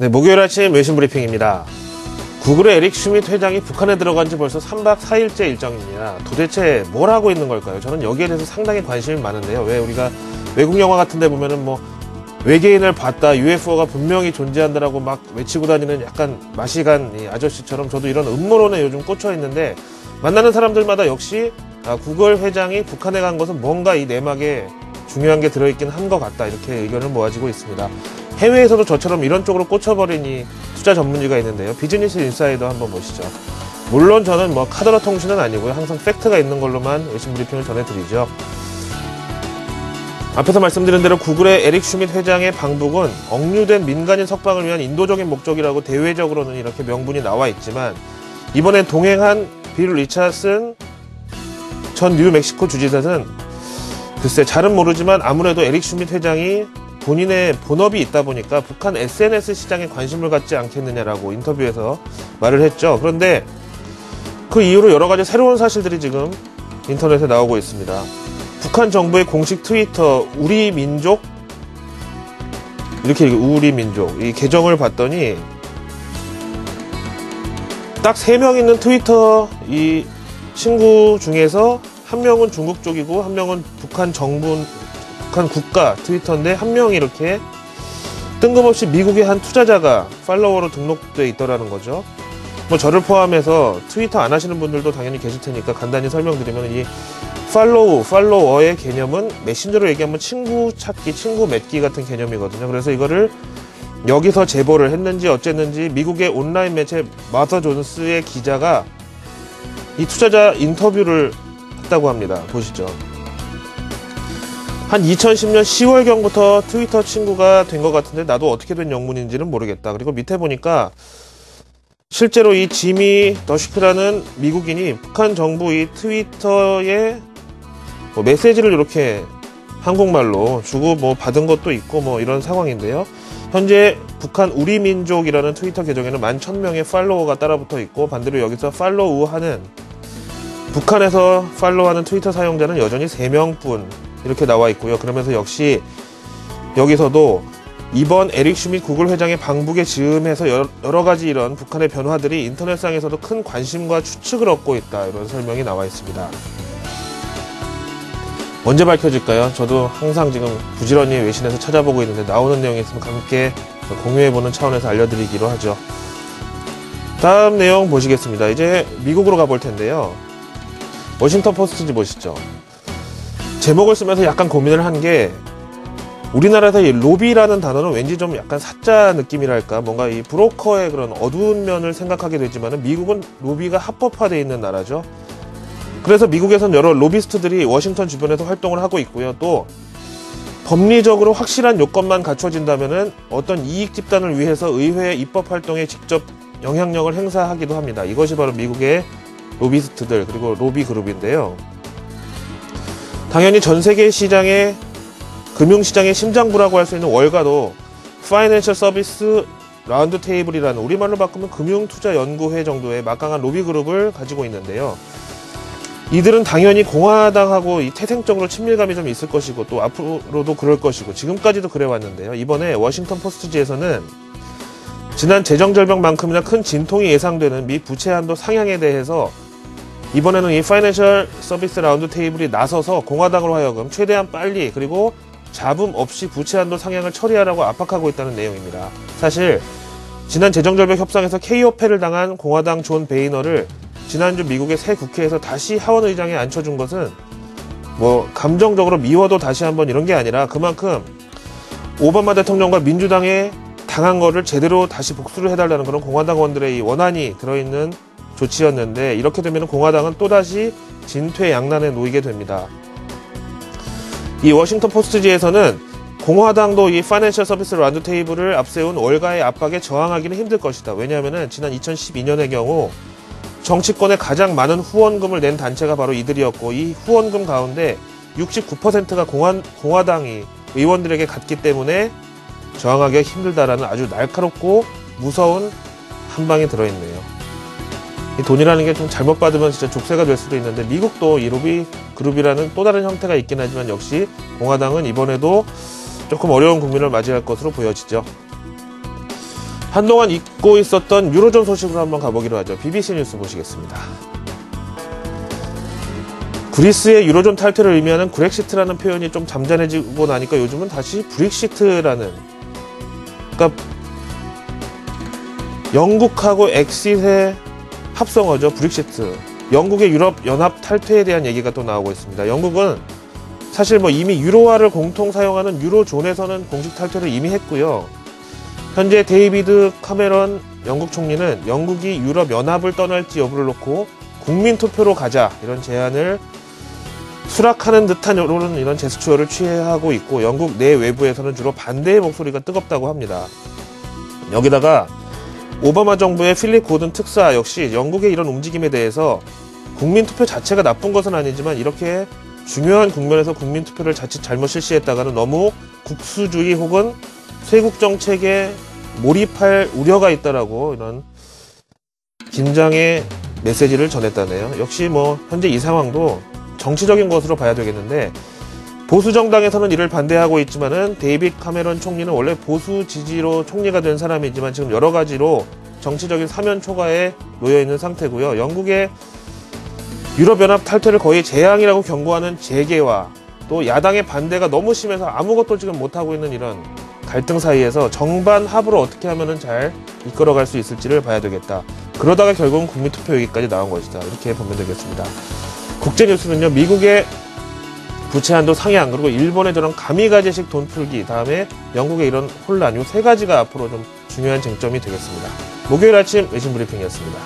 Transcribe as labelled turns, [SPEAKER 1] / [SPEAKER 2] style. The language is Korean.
[SPEAKER 1] 네, 목요일 아침 외신 브리핑입니다. 구글의 에릭 슈밋 회장이 북한에 들어간 지 벌써 3박 4일째 일정입니다. 도대체 뭘 하고 있는 걸까요? 저는 여기에 대해서 상당히 관심이 많은데요. 왜 우리가 외국 영화 같은 데 보면은 뭐 외계인을 봤다, UFO가 분명히 존재한다라고 막 외치고 다니는 약간 맛이 간 이 아저씨처럼 저도 이런 음모론에 요즘 꽂혀 있는데, 만나는 사람들마다 역시 구글 회장이 북한에 간 것은 뭔가 이 내막에 중요한 게 들어있긴 한 것 같다, 이렇게 의견을 모아지고 있습니다. 해외에서도 저처럼 이런 쪽으로 꽂혀버린 이 투자 전문지가 있는데요. 비즈니스 인사이더 한번 보시죠. 물론 저는 뭐 카더라 통신은 아니고요. 항상 팩트가 있는 걸로만 외신 브리핑을 전해드리죠. 앞에서 말씀드린 대로 구글의 에릭 슈밋 회장의 방북은 억류된 민간인 석방을 위한 인도적인 목적이라고 대외적으로는 이렇게 명분이 나와 있지만, 이번에 동행한 빌 리차슨 전 뉴멕시코 주지사는 글쎄 잘은 모르지만 아무래도 에릭 슈밋 회장이 본인의 본업이 있다 보니까 북한 SNS 시장에 관심을 갖지 않겠느냐라고 인터뷰에서 말을 했죠. 그런데 그 이후로 여러 가지 새로운 사실들이 지금 인터넷에 나오고 있습니다. 북한 정부의 공식 트위터 우리 민족, 이렇게 우리 민족 이 계정을 봤더니 딱 3명 있는 트위터 이 친구 중에서 한 명은 중국 쪽이고 한 명은 북한 정부, 북한 국가 트위터인데, 한 명이 이렇게 뜬금없이 미국의 한 투자자가 팔로워로 등록돼 있더라는 거죠. 뭐 저를 포함해서 트위터 안 하시는 분들도 당연히 계실 테니까 간단히 설명드리면, 이 팔로워의 개념은 메신저로 얘기하면 친구 찾기, 친구 맺기 같은 개념이거든요. 그래서 이거를 여기서 제보를 했는지 어쨌는지 미국의 온라인 매체 마서 존스의 기자가 이 투자자 인터뷰를 했다고 합니다. 보시죠. 한 2010년 10월경부터 트위터 친구가 된 것 같은데 나도 어떻게 된 영문인지는 모르겠다. 그리고 밑에 보니까 실제로 이 지미 더시크라는 미국인이 북한 정부 이 트위터에 뭐 메시지를 이렇게 한국말로 주고 뭐 받은 것도 있고 뭐 이런 상황인데요. 현재 북한 우리 민족이라는 트위터 계정에는 11,000명의 팔로워가 따라붙어 있고, 반대로 여기서 팔로우하는, 북한에서 팔로우하는 트위터 사용자는 여전히 3명뿐 이렇게 나와 있고요. 그러면서 역시 여기서도 이번 에릭 슈밋 구글 회장의 방북에 즈음해서 여러 가지 이런 북한의 변화들이 인터넷상에서도 큰 관심과 추측을 얻고 있다, 이런 설명이 나와 있습니다. 언제 밝혀질까요? 저도 항상 지금 부지런히 외신에서 찾아보고 있는데 나오는 내용이 있으면 함께 공유해보는 차원에서 알려드리기로 하죠. 다음 내용 보시겠습니다. 이제 미국으로 가볼 텐데요. 워싱턴 포스트지 보시죠. 제목을 쓰면서 약간 고민을 한 게, 우리나라에서 이 로비라는 단어는 왠지 좀 약간 사짜 느낌이랄까, 뭔가 이 브로커의 그런 어두운 면을 생각하게 되지만, 미국은 로비가 합법화되어 있는 나라죠. 그래서 미국에선 여러 로비스트들이 워싱턴 주변에서 활동을 하고 있고요. 또 법리적으로 확실한 요건만 갖춰진다면은 어떤 이익 집단을 위해서 의회 입법 활동에 직접 영향력을 행사하기도 합니다. 이것이 바로 미국의 로비스트들, 그리고 로비 그룹인데요. 당연히 전 세계 시장의, 금융시장의 심장부라고 할 수 있는 월가도 파이낸셜 서비스 라운드 테이블이라는, 우리말로 바꾸면 금융투자연구회 정도의 막강한 로비 그룹을 가지고 있는데요. 이들은 당연히 공화당하고 이 태생적으로 친밀감이 좀 있을 것이고, 또 앞으로도 그럴 것이고, 지금까지도 그래왔는데요. 이번에 워싱턴 포스트지에서는 지난 재정절벽만큼이나 큰 진통이 예상되는 미 부채 한도 상향에 대해서 이번에는 이 파이낸셜 서비스 라운드 테이블이 나서서 공화당으로 하여금 최대한 빨리, 그리고 잡음 없이 부채 한도 상향을 처리하라고 압박하고 있다는 내용입니다. 사실 지난 재정절벽 협상에서 KO패를 당한 공화당 존 베이너를 지난주 미국의 새 국회에서 다시 하원의장에 앉혀준 것은 뭐 감정적으로 미워도 다시 한번 이런 게 아니라, 그만큼 오바마 대통령과 민주당에 당한 거를 제대로 다시 복수를 해달라는 그런 공화당원들의 이 원한이 들어있는 조치였는데, 이렇게 되면 공화당은 또다시 진퇴양난에 놓이게 됩니다. 이 워싱턴 포스트지에서는 공화당도 이 파이낸셜 서비스 라운드 테이블을 앞세운 월가의 압박에 저항하기는 힘들 것이다. 왜냐하면 지난 2012년의 경우 정치권에 가장 많은 후원금을 낸 단체가 바로 이들이었고, 이 후원금 가운데 69%가 공화당이 의원들에게 갔기 때문에 저항하기가 힘들다라는 아주 날카롭고 무서운 한방이 들어있네요. 이 돈이라는 게 좀 잘못 받으면 진짜 족쇄가 될 수도 있는데, 미국도 이 로비 그룹이라는 또 다른 형태가 있긴 하지만 역시 공화당은 이번에도 조금 어려운 국민을 맞이할 것으로 보여지죠. 한동안 잊고 있었던 유로존 소식으로 한번 가보기로 하죠. BBC 뉴스 보시겠습니다. 그리스의 유로존 탈퇴를 의미하는 그렉시트라는 표현이 좀 잠잠해지고 나니까 요즘은 다시 브릭시트라는, 그러니까 영국하고 엑싯의 합성어죠. 브릭시트. 영국의 유럽 연합 탈퇴에 대한 얘기가 또 나오고 있습니다. 영국은 사실 뭐 이미 유로화를 공통 사용하는 유로존에서는 공식 탈퇴를 이미 했고요. 현재 데이비드 카메런 영국 총리는 영국이 유럽 연합을 떠날지 여부를 놓고 국민 투표로 가자, 이런 제안을 수락하는 듯한 이런 제스처를 취하고 있고, 영국 내 외부에서는 주로 반대의 목소리가 뜨겁다고 합니다. 여기다가 오바마 정부의 필립 고든 특사 역시 영국의 이런 움직임에 대해서 국민투표 자체가 나쁜 것은 아니지만 이렇게 중요한 국면에서 국민투표를 자칫 잘못 실시했다가는 너무 국수주의 혹은 쇄국 정책에 몰입할 우려가 있다라고 이런 긴장의 메시지를 전했다네요. 역시 뭐 현재 이 상황도 정치적인 것으로 봐야 되겠는데, 보수 정당에서는 이를 반대하고 있지만은 데이빗 카메런 총리는 원래 보수 지지로 총리가 된 사람이지만 지금 여러 가지로 정치적인 사면 초과에 놓여 있는 상태고요. 영국의 유럽연합 탈퇴를 거의 재앙이라고 경고하는 재계와 또 야당의 반대가 너무 심해서 아무것도 지금 못하고 있는 이런 갈등 사이에서 정반 합으로 어떻게 하면은 잘 이끌어갈 수 있을지를 봐야 되겠다. 그러다가 결국은 국민투표 얘기까지 나온 것이다. 이렇게 보면 되겠습니다. 국제뉴스는요, 미국의 부채 한도 상향, 그리고 일본의 저런 가미가제식 돈 풀기, 다음에 영국의 이런 혼란, 이 세 가지가 앞으로 좀 중요한 쟁점이 되겠습니다. 목요일 아침 외신 브리핑이었습니다.